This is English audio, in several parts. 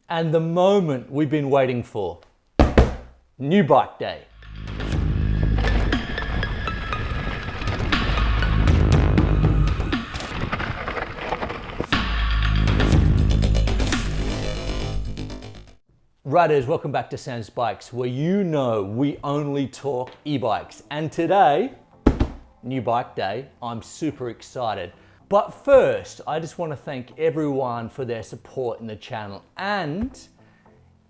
and the moment we've been waiting for. New Bike Day. Riders, welcome back to Sam's Bikes, where you know we only talk e-bikes. And today, New Bike Day, I'm super excited. But first, I just want to thank everyone for their support in the channel. And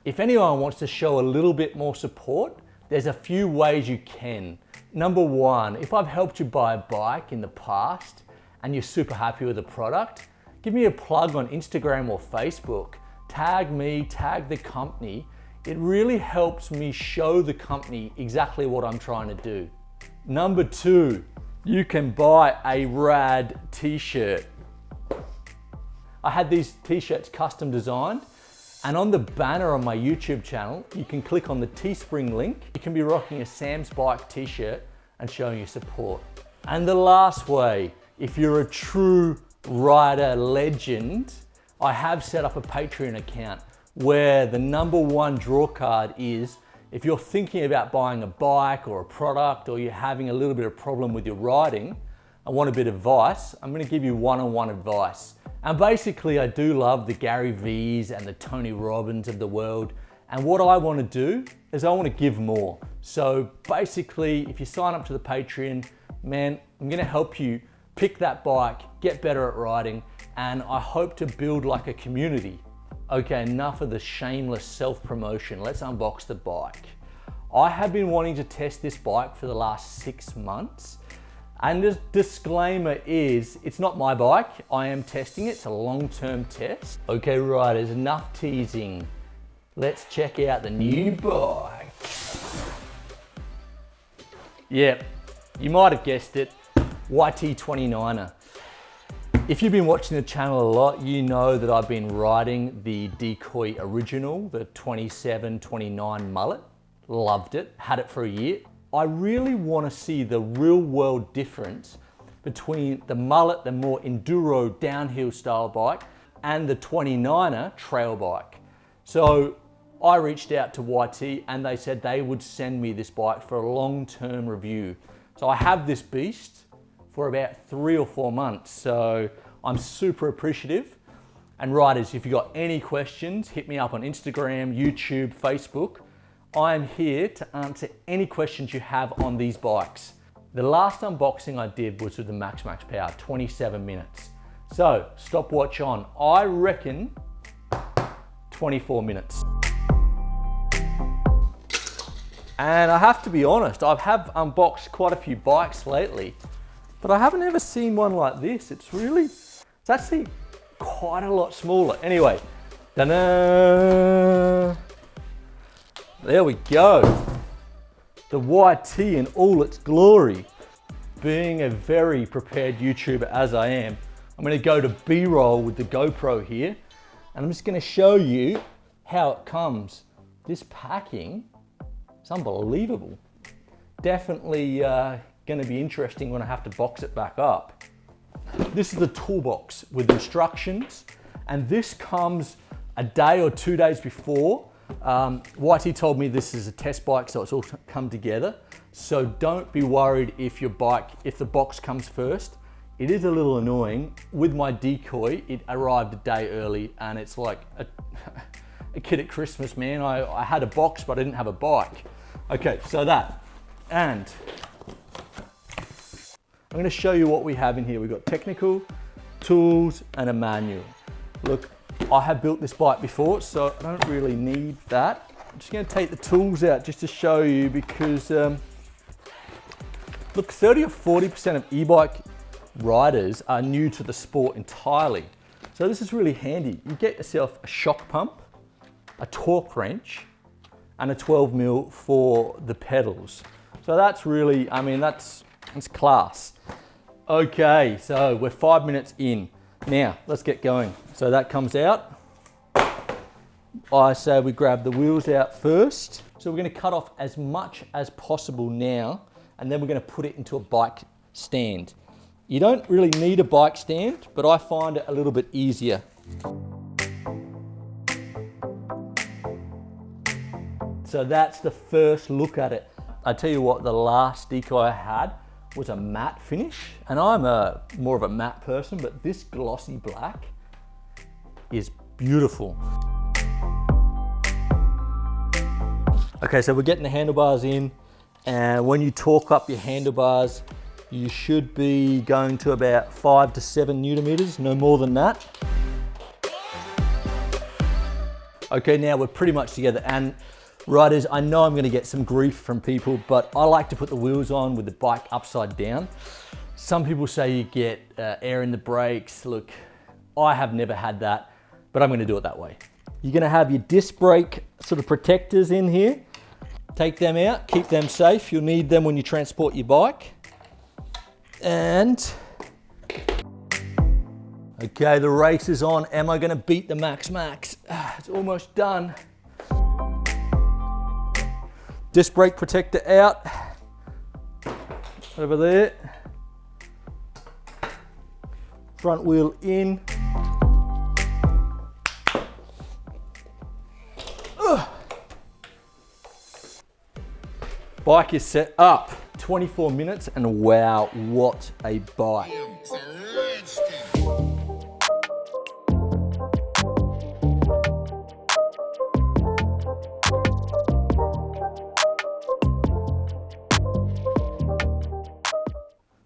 if anyone wants to show a little bit more support, there's a few ways you can. Number one, if I've helped you buy a bike in the past and you're super happy with the product, give me a plug on Instagram or Facebook. Tag me, tag the company. It really helps me show the company exactly what I'm trying to do. Number two, you can buy a rad t-shirt. I had these t-shirts custom designed, and on the banner on my YouTube channel, you can click on the Teespring link. You can be rocking a Sam's Bike t-shirt and showing your support. And the last way, if you're a true rider legend, I have set up a Patreon account where the number one draw card is if you're thinking about buying a bike or a product, or you're having a little bit of problem with your riding and want a bit of advice, I'm going to give you one-on-one advice. And basically I do love the Gary V's and the Tony Robbins of the world. And what I want to do is I want to give more. So basically, if you sign up to the Patreon, man, I'm going to help you pick that bike, get better at riding, and I hope to build like a community. Okay, enough of the shameless self-promotion. Let's unbox the bike. I have been wanting to test this bike for the last 6 months. And the disclaimer is, it's not my bike. I am testing it. It's a long-term test. Okay, riders, enough teasing. Let's check out the new bike. Yep, you might have guessed it. YT29er. If you've been watching the channel a lot, you know that I've been riding the Decoy original, the 27-29 mullet. Loved it, had it for a year. I really want to see the real world difference between the mullet, the more enduro downhill style bike, and the 29er trail bike. So I reached out to YT and they said they would send me this bike for a long-term review. So I have this beast for about 3 or 4 months. So I'm super appreciative. And riders, if you've got any questions, hit me up on Instagram, YouTube, Facebook. I'm here to answer any questions you have on these bikes. The last unboxing I did was with the Max Power, 27 minutes. So stopwatch on, I reckon 24 minutes. And I have to be honest, I have unboxed quite a few bikes lately, but I haven't ever seen one like this. It's actually quite a lot smaller. Anyway, ta-da! There we go. The YT in all its glory. Being a very prepared YouTuber as I am, I'm gonna go to B-roll with the GoPro here, and I'm just gonna show you how it comes. This packing, it's unbelievable. Definitely gonna be interesting when I have to box it back up. This is the toolbox with instructions, and this comes a day or 2 days before. YT told me this is a test bike, so it's all come together. So don't be worried if the box comes first. It is a little annoying. With my Decoy, it arrived a day early, and it's like a kid at Christmas, man. I had a box, but I didn't have a bike. Okay, so that. And I'm gonna show you what we have in here. We've got technical, tools, and a manual. Look, I have built this bike before, so I don't really need that. I'm just gonna take the tools out just to show you, because look, 30 or 40% of e-bike riders are new to the sport entirely. So this is really handy. You get yourself a shock pump, a torque wrench, and a 12mm for the pedals. So that's really, I mean, that's class. Okay, so we're 5 minutes in. Now, let's get going. So that comes out. I say we grab the wheels out first. So we're gonna cut off as much as possible now, and then we're gonna put it into a bike stand. You don't really need a bike stand, but I find it a little bit easier. so that's the first look at it. I tell you what, the last Decoy I had was a matte finish, and I'm more of a matte person, but this glossy black is beautiful. Okay, so we're getting the handlebars in, and when you torque up your handlebars, you should be going to about 5 to 7 Newton meters, no more than that. Okay, now we're pretty much together, and riders, I know I'm gonna get some grief from people, but I like to put the wheels on with the bike upside down. Some people say you get air in the brakes. Look, I have never had that, but I'm gonna do it that way. You're gonna have your disc brake sort of protectors in here. Take them out, keep them safe. You'll need them when you transport your bike. And, okay, the race is on. Am I gonna beat the max? It's almost done. Disc brake protector out, over there. Front wheel in. Ugh. Bike is set up. 24 minutes, and wow, what a bike.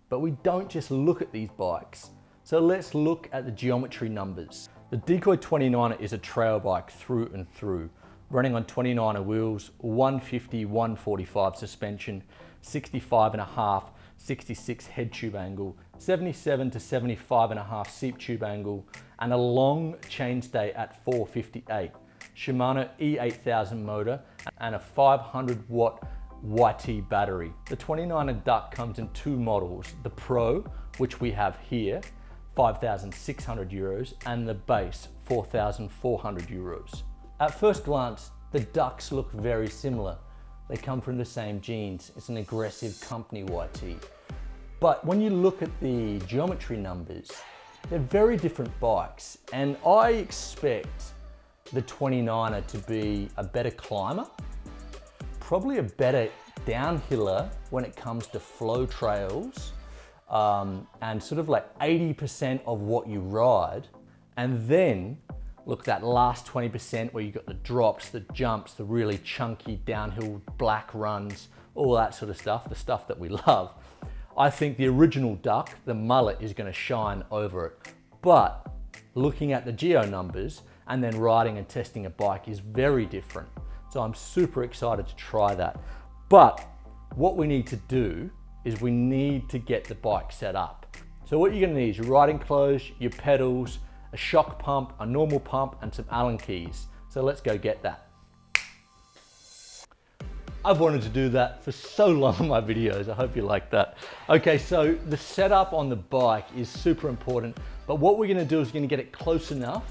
But we don't just look at these bikes. So let's look at the geometry numbers. The Decoy 29er is a trail bike through and through, running on 29er wheels, 150, 145 suspension, 65.5, 66 head tube angle, 77 to 75.5 seat tube angle, and a long chainstay at 458. Shimano E8000 motor and a 500 watt YT battery. The 29er Duck comes in two models, the Pro, which we have here, 5,600 euros, and the Base, 4,400 euros. At first glance, the Ducks look very similar. They come from the same genes. It's an aggressive company YT. But when you look at the geometry numbers, they're very different bikes. And I expect the 29er to be a better climber, probably a better downhiller when it comes to flow trails, and sort of like 80% of what you ride. And then look, that last 20% where you got the drops, the jumps, the really chunky downhill black runs, all that sort of stuff, the stuff that we love. I think the original Duck, the mullet, is gonna shine over it. But looking at the geo numbers and then riding and testing a bike is very different. So I'm super excited to try that. But what we need to do is we need to get the bike set up. So what you're gonna need is your riding clothes, your pedals, a shock pump, a normal pump, and some Allen keys. So let's go get that. I've wanted to do that for so long in my videos. I hope you like that. Okay, so the setup on the bike is super important, but what we're gonna do is we're gonna get it close enough,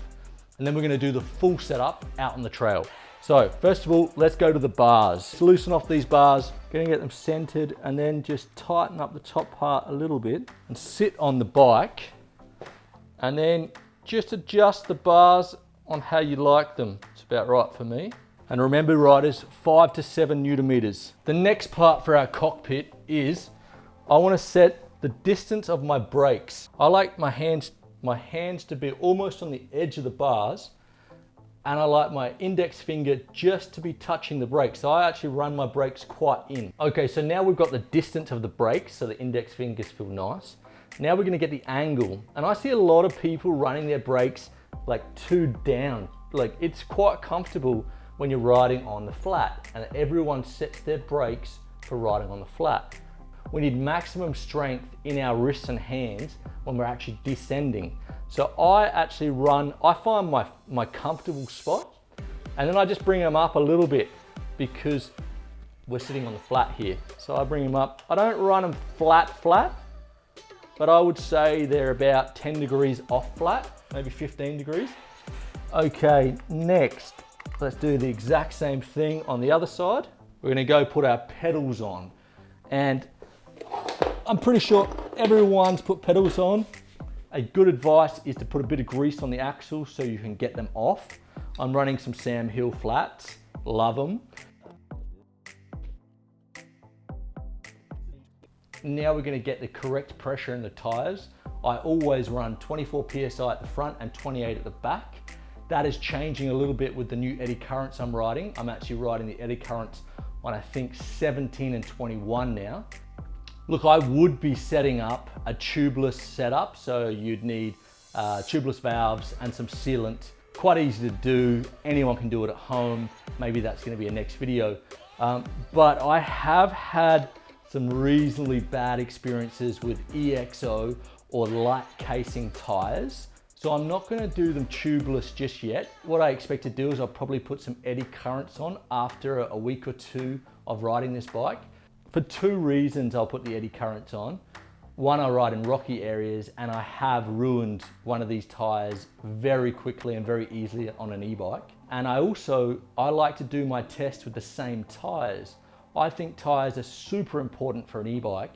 and then we're gonna do the full setup out on the trail. So first of all, let's go to the bars. Let's loosen off these bars, gonna get them centered, and then just tighten up the top part a little bit and sit on the bike, and then just adjust the bars on how you like them. It's about right for me. And remember, riders, 5 to 7 Newton meters. The next part for our cockpit is I want to set the distance of my brakes. I like my hands to be almost on the edge of the bars, and I like my index finger just to be touching the brakes. So I actually run my brakes quite in. Okay, so now we've got the distance of the brakes, so the index fingers feel nice. Now we're gonna get the angle. And I see a lot of people running their brakes like too down. Like, it's quite comfortable when you're riding on the flat, and everyone sets their brakes for riding on the flat. We need maximum strength in our wrists and hands when we're actually descending. So I find my comfortable spot, and then I just bring them up a little bit because we're sitting on the flat here. So I bring them up. I don't run them flat, but I would say they're about 10 degrees off flat, maybe 15 degrees. Okay, next, let's do the exact same thing on the other side. We're gonna go put our pedals on. And I'm pretty sure everyone's put pedals on. A good advice is to put a bit of grease on the axles so you can get them off. I'm running some Sam Hill flats, love them. now we're gonna get the correct pressure in the tires. I always run 24 PSI at the front and 28 at the back. That is changing a little bit with the new eddy currents I'm riding. I'm actually riding the eddy currents on, I think, 17 and 21 now. Look, I would be setting up a tubeless setup, so you'd need tubeless valves and some sealant. Quite easy to do, anyone can do it at home. Maybe that's gonna be a next video. But I have had some reasonably bad experiences with EXO or light casing tires. So I'm not gonna do them tubeless just yet. What I expect to do is I'll probably put some eddy currents on after a week or two of riding this bike. For two reasons I'll put the eddy currents on. One, I ride in rocky areas and I have ruined one of these tires very quickly and very easily on an e-bike. And I like to do my test with the same tires. I think tires are super important for an e-bike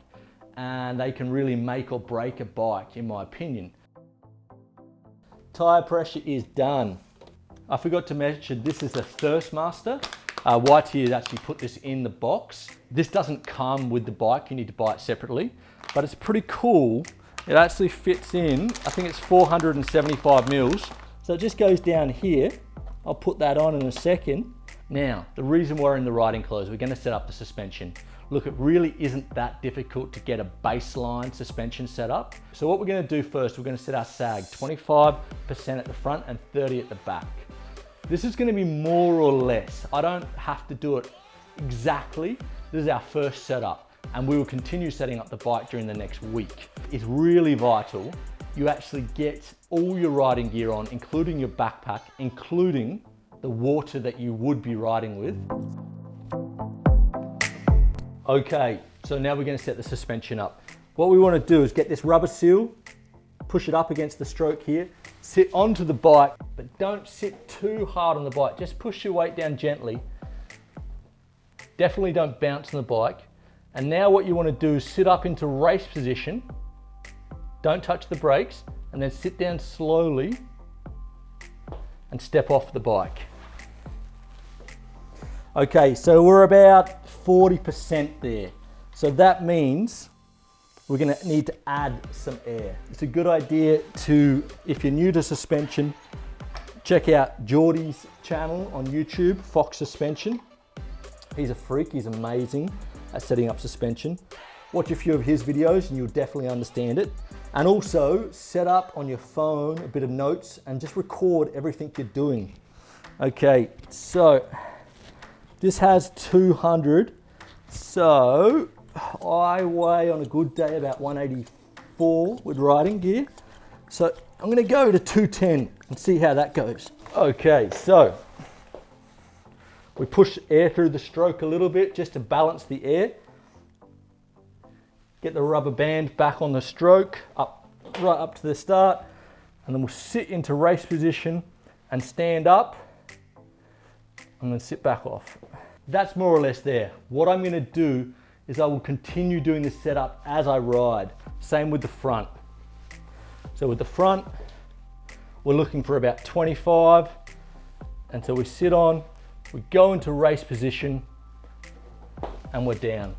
and they can really make or break a bike, in my opinion. Tire pressure is done. I forgot to mention, this is a Thirstmaster. YT has actually put this in the box. This doesn't come with the bike, you need to buy it separately, but it's pretty cool. It actually fits in, I think it's 475 mils. So it just goes down here. I'll put that on in a second. Now, the reason we're in the riding clothes, we're gonna set up the suspension. Look, it really isn't that difficult to get a baseline suspension set up. So what we're gonna do first, we're gonna set our sag, 25% at the front and 30 at the back. This is gonna be more or less. I don't have to do it exactly. This is our first setup and we will continue setting up the bike during the next week. It's really vital you actually get all your riding gear on, including your backpack, including the water that you would be riding with. Okay, so now we're gonna set the suspension up. What we wanna do is get this rubber seal, push it up against the stroke here, sit onto the bike, but don't sit too hard on the bike. Just push your weight down gently. Definitely don't bounce on the bike. And now what you wanna do is sit up into race position, don't touch the brakes, and then sit down slowly and step off the bike. Okay, so we're about 40% there. So that means we're gonna need to add some air. It's a good idea to, if you're new to suspension, check out Geordie's channel on YouTube, Fox Suspension. He's a freak, he's amazing at setting up suspension. Watch a few of his videos and you'll definitely understand it. And also set up on your phone a bit of notes and just record everything you're doing. Okay, so this has 200. So I weigh on a good day about 184 with riding gear. So I'm gonna go to 210 and see how that goes. Okay, so we push air through the stroke a little bit just to balance the air. Get the rubber band back on the stroke, right up to the start, and then we'll sit into race position and stand up and then sit back off. That's more or less there. What I'm gonna do is I will continue doing this setup as I ride. Same with the front. So with the front, we're looking for about 25 until we sit on, we go into race position and we're down.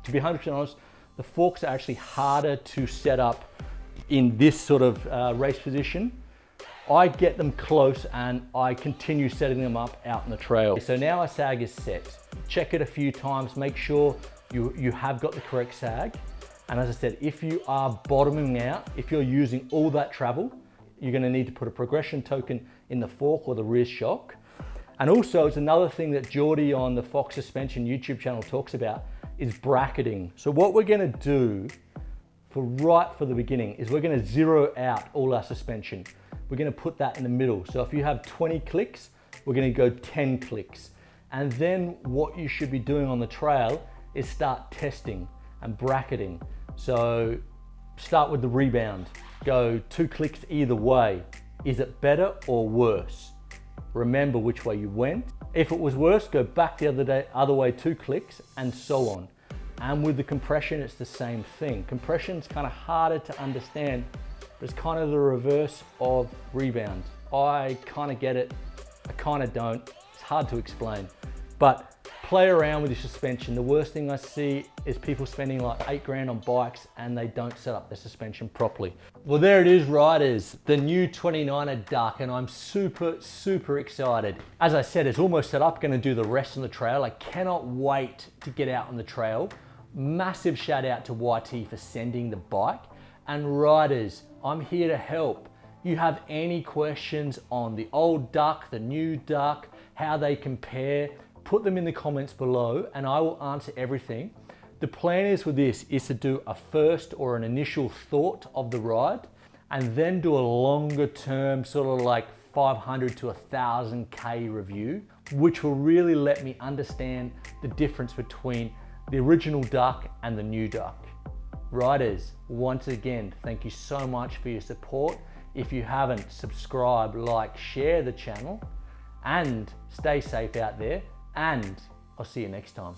To be 100% honest, the forks are actually harder to set up in this sort of race position. I get them close and I continue setting them up out in the trail. So now our sag is set. Check it a few times, make sure you have got the correct sag. And as I said, if you are bottoming out, if you're using all that travel, you're gonna need to put a progression token in the fork or the rear shock. And also it's another thing that Geordie on the Fox Suspension YouTube channel talks about is bracketing. So what we're gonna do right for the beginning is we're gonna zero out all our suspension. We're gonna put that in the middle. So if you have 20 clicks, we're gonna go 10 clicks. And then what you should be doing on the trail is start testing and bracketing. So start with the rebound. Go 2 clicks either way. Is it better or worse? Remember which way you went. If it was worse, go back the other way 2 clicks and so on. And with the compression, it's the same thing. Compression's kind of harder to understand, but it's kind of the reverse of rebound. I kind of get it, I kind of don't. It's hard to explain. But play around with your suspension. The worst thing I see is people spending like 8 grand on bikes and they don't set up their suspension properly. Well, there it is, riders, the new 29er Duck, and I'm super excited. As I said, it's almost set up, gonna do the rest on the trail. I cannot wait to get out on the trail. Massive shout out to YT for sending the bike. And riders, I'm here to help. You have any questions on the old Duck, the new Duck, how they compare, put them in the comments below and I will answer everything. The plan is with this is to do a first or an initial thought of the ride and then do a longer term sort of like 500 to 1000K review, which will really let me understand the difference between the original Duck and the new Duck. Riders, once again, thank you so much for your support. If you haven't, subscribe, like, share the channel, and stay safe out there, and I'll see you next time.